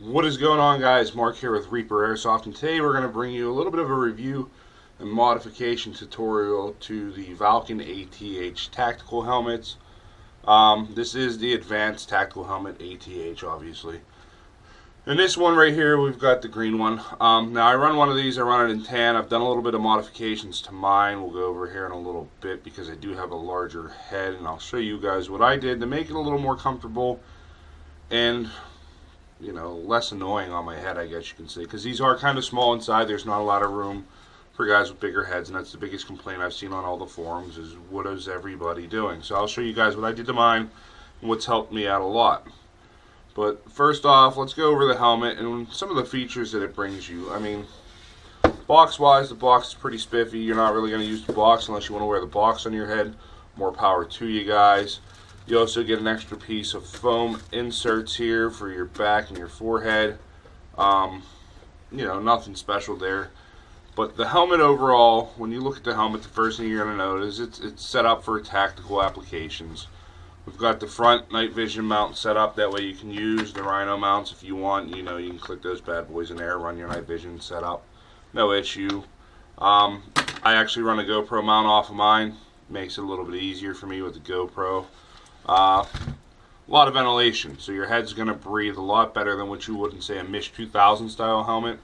What is going on, guys? Mark here with Reaper Airsoft, and today we're going to bring you a little bit of a review and modification tutorial to the Valken ATH tactical helmets. This is the advanced tactical helmet ATH, obviously. In this one right here, we've got the green one. Now I run one of these, I run it in tan. I've done a little bit of modifications to mine. We'll go over here in a little bit because I do have a larger head, and I'll show you guys what I did to make it a little more comfortable and, you know, less annoying on my head, I guess you can say, because these are kind of small inside. There's not a lot of room for guys with bigger heads, and that's the biggest complaint I've seen on all the forums is what is everybody doing. So I'll show you guys what I did to mine and what's helped me out a lot. But first off, let's go over the helmet and some of the features that it brings you. I mean, box wise, the box is pretty spiffy. You're not really going to use the box unless you want to wear the box on your head. More power to you guys. You also get an extra piece of foam inserts here for your back and your forehead. You know, nothing special there. But the helmet overall, when you look at the helmet, the first thing you're going to notice is it's set up for tactical applications. We've got the front night vision mount set up. That way you can use the Rhino mounts if you want. You know, you can click those bad boys in there, run your night vision setup. No issue. I actually run a GoPro mount off of mine. Makes it a little bit easier for me with the GoPro. A lot of ventilation, so your head's going to breathe a lot better than what you would in, say, a Mish 2000 style helmet.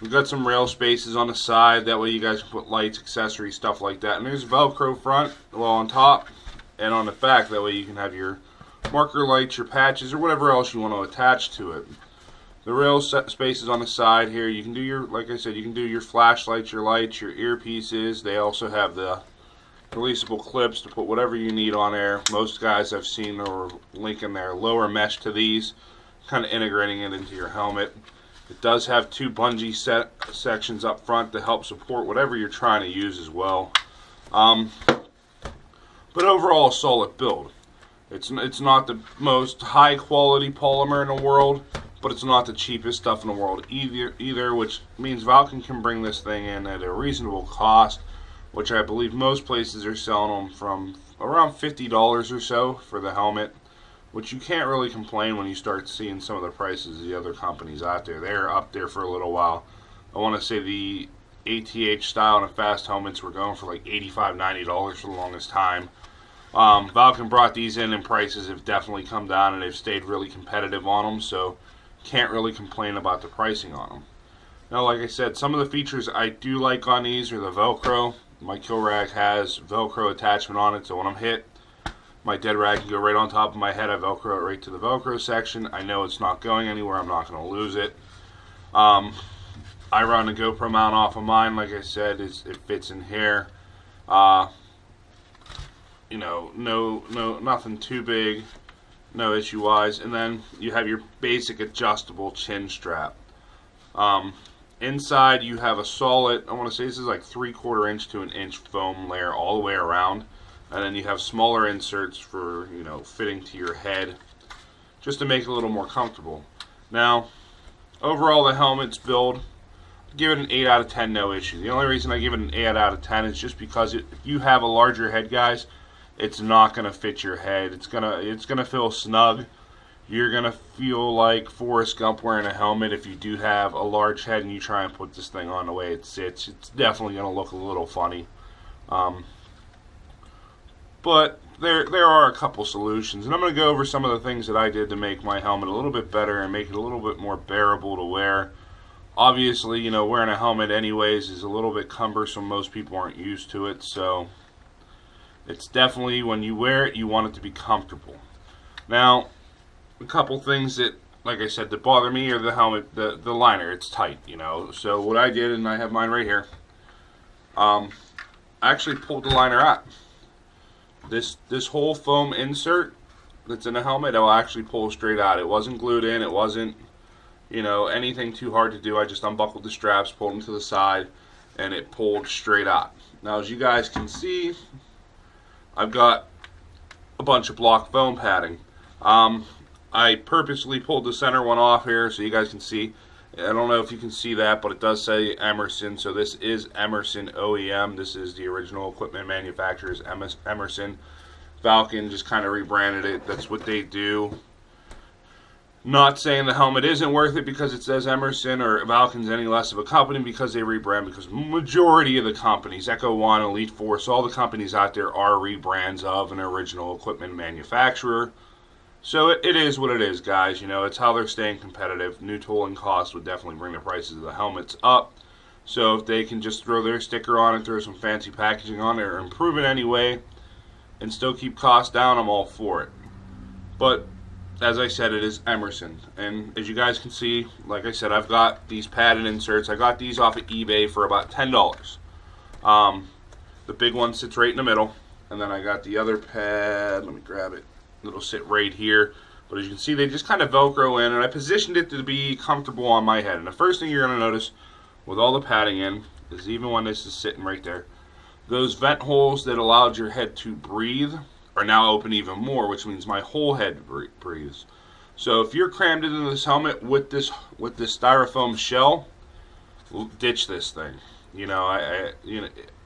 We've got some rail spaces on the side. That way you guys can put lights, accessories, stuff like that. And there's Velcro front, well, on top and on the back. That way you can have your marker lights, your patches, or whatever else you want to attach to it. The rail spaces on the side here, you can do your, like I said, you can do your flashlights, your lights, your earpieces. They also have the releasable clips to put whatever you need on there. Most guys I've seen are linking their lower mesh to these, kind of integrating it into your helmet. It does have two bungee sections up front to help support whatever you're trying to use as well. But overall, a solid build. It's not the most high quality polymer in the world, but it's not the cheapest stuff in the world either, which means Valken can bring this thing in at a reasonable cost, which I believe most places are selling them from around $50 or so for the helmet, which you can't really complain when you start seeing some of the prices of the other companies out there. They're up there for a little while. I want to say the ATH style and fast helmets were going for like $85, $90 for the longest time. Valken brought these in, and prices have definitely come down, and they've stayed really competitive on them, so can't really complain about the pricing on them. Now, like I said, some of the features I do like on these are the Velcro. My kill rag has Velcro attachment on it, so when I'm hit, my dead rag can go right on top of my head. I Velcro it right to the Velcro section. I know it's not going anywhere. I'm not going to lose it. I run a GoPro mount off of mine. Like I said, it fits in here. You know, nothing too big, no issue wise. And then you have your basic adjustable chin strap. Inside you have a solid, I want to say this is like 3/4 inch to an inch foam layer all the way around, and then you have smaller inserts for, you know, fitting to your head, just to make it a little more comfortable. Now, overall the helmet's build, I give it an 8 out of 10, no issue. The only reason I give it an 8 out of 10 is just because if you have a larger head, guys, it's not gonna fit your head. It's gonna feel snug. You're going to feel like Forrest Gump wearing a helmet if you do have a large head and you try and put this thing on the way it sits. It's definitely going to look a little funny. But there are a couple solutions. And I'm going to go over some of the things that I did to make my helmet a little bit better and make it a little bit more bearable to wear. Obviously, you know, wearing a helmet anyways is a little bit cumbersome. Most people aren't used to it. So it's definitely, when you wear it, you want it to be comfortable. Now, a couple things that, like I said, that bother me are the helmet, the liner. It's tight, you know. So what I did, and I have mine right here, I actually pulled the liner out. This whole foam insert that's in the helmet, I'll actually pull straight out. It wasn't glued in. It wasn't, you know, anything too hard to do. I just unbuckled the straps, pulled them to the side, and it pulled straight out. Now, as you guys can see, I've got a bunch of block foam padding. I purposely pulled the center one off here so you guys can see. I don't know if you can see that, but it does say Emerson. So this is Emerson OEM. This is the original equipment manufacturer's Emerson. Valken just kind of rebranded it. That's what they do. Not saying the helmet isn't worth it because it says Emerson or Valken's any less of a company because they rebrand, because majority of the companies, Echo One, Elite Force, all the companies out there are rebrands of an original equipment manufacturer. So it is what it is, guys. You know, it's how they're staying competitive. New tooling costs would definitely bring the prices of the helmets up. So if they can just throw their sticker on and throw some fancy packaging on it or improve it anyway and still keep costs down, I'm all for it. But as I said, it is Emerson. And as you guys can see, like I said, I've got these padded inserts. I got these off of eBay for about $10. The big one sits right in the middle. And then I got the other pad. Let me grab it. It'll sit right here. But as you can see, they just kind of Velcro in. And I positioned it to be comfortable on my head. And the first thing you're going to notice with all the padding in is even when this is sitting right there, those vent holes that allowed your head to breathe are now open even more, which means my whole head breathes. So if you're crammed into this helmet with this styrofoam shell, ditch this thing. You know,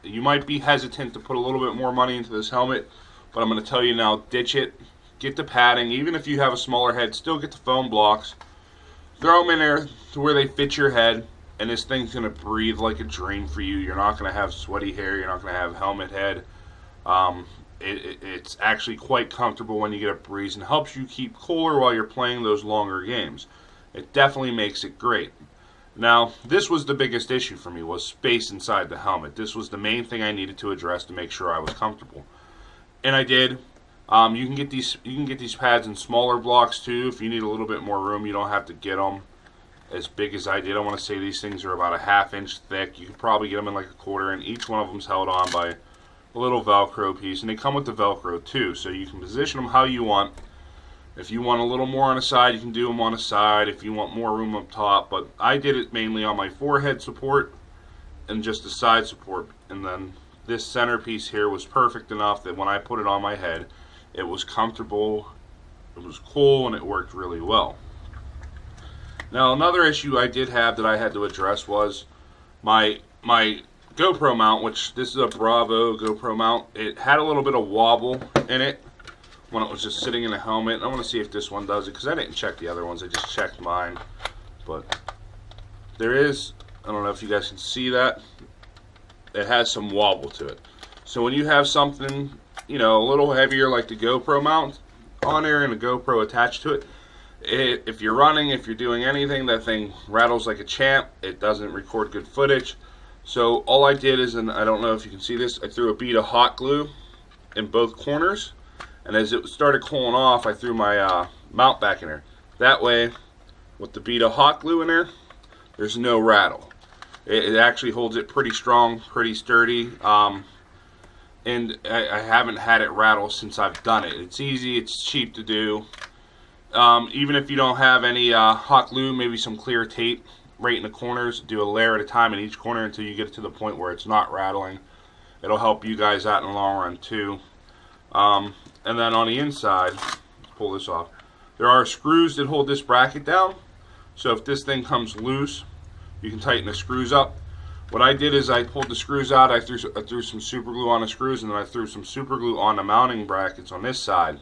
you might be hesitant to put a little bit more money into this helmet, but I'm going to tell you now, ditch it. Get the padding. Even if you have a smaller head, still get the foam blocks. Throw them in there to where they fit your head, and this thing's going to breathe like a dream for you. You're not going to have sweaty hair. You're not going to have helmet head. It's actually quite comfortable when you get a breeze and helps you keep cooler while you're playing those longer games. It definitely makes it great. Now, this was the biggest issue for me, was space inside the helmet. This was the main thing I needed to address to make sure I was comfortable. And I did. You can get these pads in smaller blocks too. If you need a little bit more room, you don't have to get them as big as I did. I want to say these things are about a ½ inch thick. You could probably get them in like a quarter, and each one of them's held on by a little Velcro piece, and they come with the Velcro too, so you can position them how you want. If you want a little more on the side, you can do them on the side. If you want more room up top, but I did it mainly on my forehead support and just the side support, and then this center piece here was perfect enough that when I put it on my head, it was comfortable, it was cool, and it worked really well. Now, another issue I did have that I had to address was my GoPro mount, which this is a Bravo GoPro mount. It had a little bit of wobble in it when it was just sitting in the helmet. I want to see if this one does it, because I didn't check the other ones. I just checked mine. But there is, I don't know if you guys can see that, it has some wobble to it. So when you have something, you know, a little heavier like the GoPro mount on there and a GoPro attached to it, if you're running, if you're doing anything, that thing rattles like a champ. It doesn't record good footage. So all I did is, and I don't know if you can see this, I threw a bead of hot glue in both corners, and as it started cooling off, I threw my mount back in there. That way, with the bead of hot glue in there, there's no rattle. It actually holds it pretty strong, pretty sturdy, and I haven't had it rattle since I've done it. It's easy, it's cheap to do. Even if you don't have any hot glue, maybe some clear tape right in the corners, do a layer at a time in each corner until you get it to the point where it's not rattling. It'll help you guys out in the long run too. And then on the inside, let's pull this off, there are screws that hold this bracket down, so if this thing comes loose, you can tighten the screws up. What I did is I pulled the screws out, I threw some super glue on the screws, and then I threw some super glue on the mounting brackets on this side.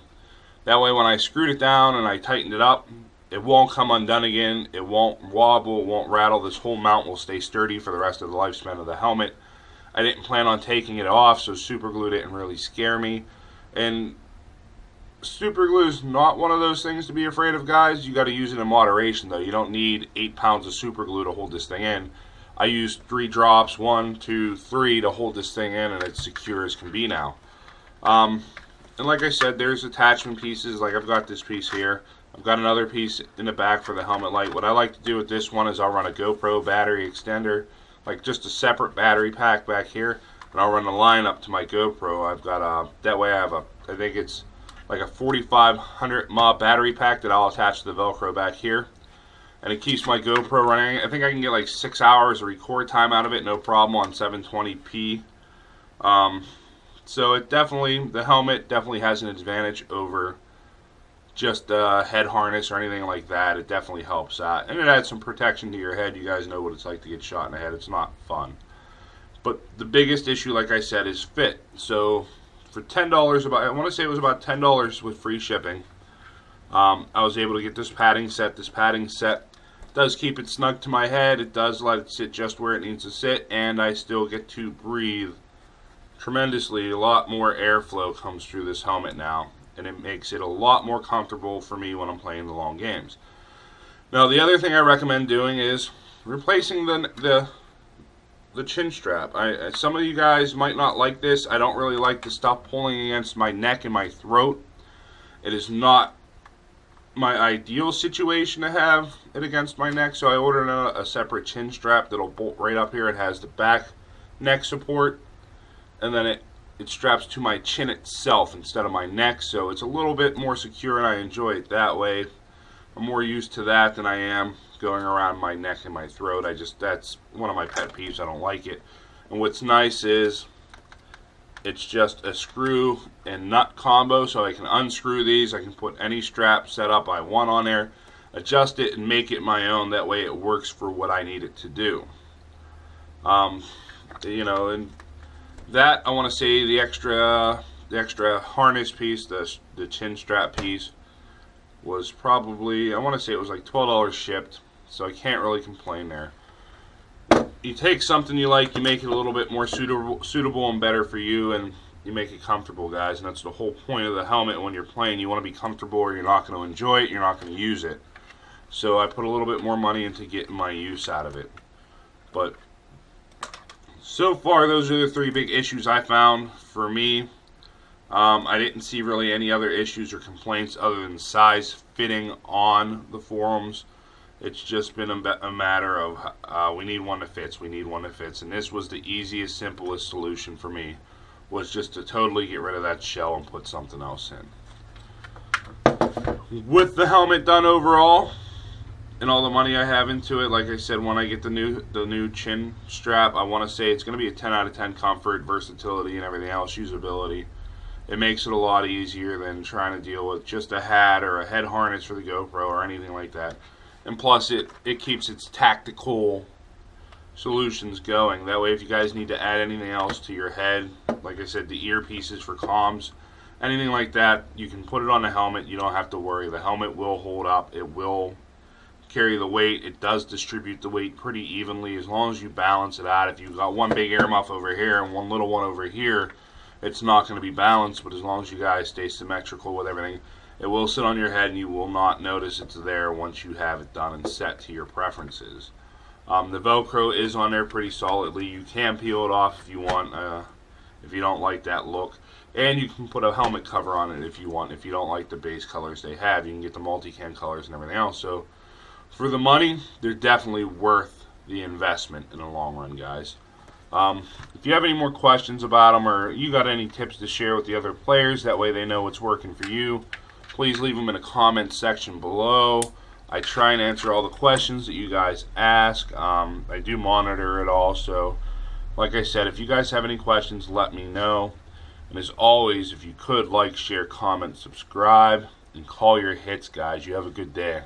That way when I screwed it down and I tightened it up, it won't come undone again, it won't wobble, it won't rattle. This whole mount will stay sturdy for the rest of the lifespan of the helmet. I didn't plan on taking it off, so super glue didn't really scare me. And super glue is not one of those things to be afraid of, guys. You got to use it in moderation though. You don't need 8 pounds of super glue to hold this thing in. I used 3 drops, 1, 2, 3 to hold this thing in, and it's secure as can be now. And like I said, there's attachment pieces. Like I've got this piece here. I've got another piece in the back for the helmet light. What I like to do with this one is I'll run a GoPro battery extender, like just a separate battery pack back here, and I'll run the line up to my GoPro. I've got that way I have I think it's like a 4500 mAh battery pack that I'll attach to the Velcro back here, and it keeps my GoPro running. I think I can get like 6 hours of record time out of it, no problem, on 720p. So it definitely, the helmet definitely has an advantage over just a head harness or anything like that. It definitely helps out, and it adds some protection to your head. You guys know what it's like to get shot in the head. It's not fun. But the biggest issue, like I said, is fit. So for $10, I want to say it was about $10 with free shipping. I was able to get this padding set. This padding set does keep it snug to my head. It does let it sit just where it needs to sit, and I still get to breathe tremendously. A lot more airflow comes through this helmet now, and it makes it a lot more comfortable for me when I'm playing the long games. Now, the other thing I recommend doing is replacing the chin strap. Some of you guys might not like this. I don't really like the stuff pulling against my neck and my throat. It is not my ideal situation to have it against my neck, so I ordered a separate chin strap that'll bolt right up here. It has the back neck support, and then it straps to my chin itself instead of my neck, so it's a little bit more secure, and I enjoy it that way. I'm more used to that than I am going around my neck and my throat. That's one of my pet peeves. I don't like it. And what's nice is it's just a screw and nut combo, so I can unscrew these. I can put any strap setup I want on there, adjust it, and make it my own. That way it works for what I need it to do. You know, and that, I want to say the extra harness piece, the chin strap piece, was probably, I want to say it was like $12 shipped, so I can't really complain there. You take something you like, you make it a little bit more suitable and better for you, and you make it comfortable, guys. And that's the whole point of the helmet when you're playing. You want to be comfortable, or you're not going to enjoy it, you're not going to use it. So I put a little bit more money into getting my use out of it. But so far, those are the three big issues I found for me. I didn't see really any other issues or complaints other than size fitting on the forums. It's just been a matter of we need one that fits, we need one that fits. And this was the easiest, simplest solution for me, was just to totally get rid of that shell and put something else in. With the helmet done overall, and all the money I have into it, like I said, when I get the new chin strap, I want to say it's going to be a 10 out of 10 comfort, versatility, and everything else, usability. It makes it a lot easier than trying to deal with just a hat or a head harness for the GoPro or anything like that. And plus, it keeps its tactical solutions going. That way, if you guys need to add anything else to your head, like I said, the earpieces for comms, anything like that, you can put it on the helmet. You don't have to worry. The helmet will hold up. It will carry the weight. It does distribute the weight pretty evenly as long as you balance it out. If you've got one big ear muff over here and one little one over here, it's not going to be balanced. But as long as you guys stay symmetrical with everything, it will sit on your head and you will not notice it's there once you have it done and set to your preferences. The Velcro is on there pretty solidly. You can peel it off if you want, if you don't like that look. And you can put a helmet cover on it if you want. If you don't like the base colors they have, you can get the multicam colors and everything else. So for the money, they're definitely worth the investment in the long run, guys. If you have any more questions about them, or you got any tips to share with the other players, that way they know what's working for you, please leave them in the comment section below. I try and answer all the questions that you guys ask. I do monitor it all, so like I said, if you guys have any questions, let me know. And as always, if you could, like, share, comment, subscribe, and call your hits, guys. You have a good day.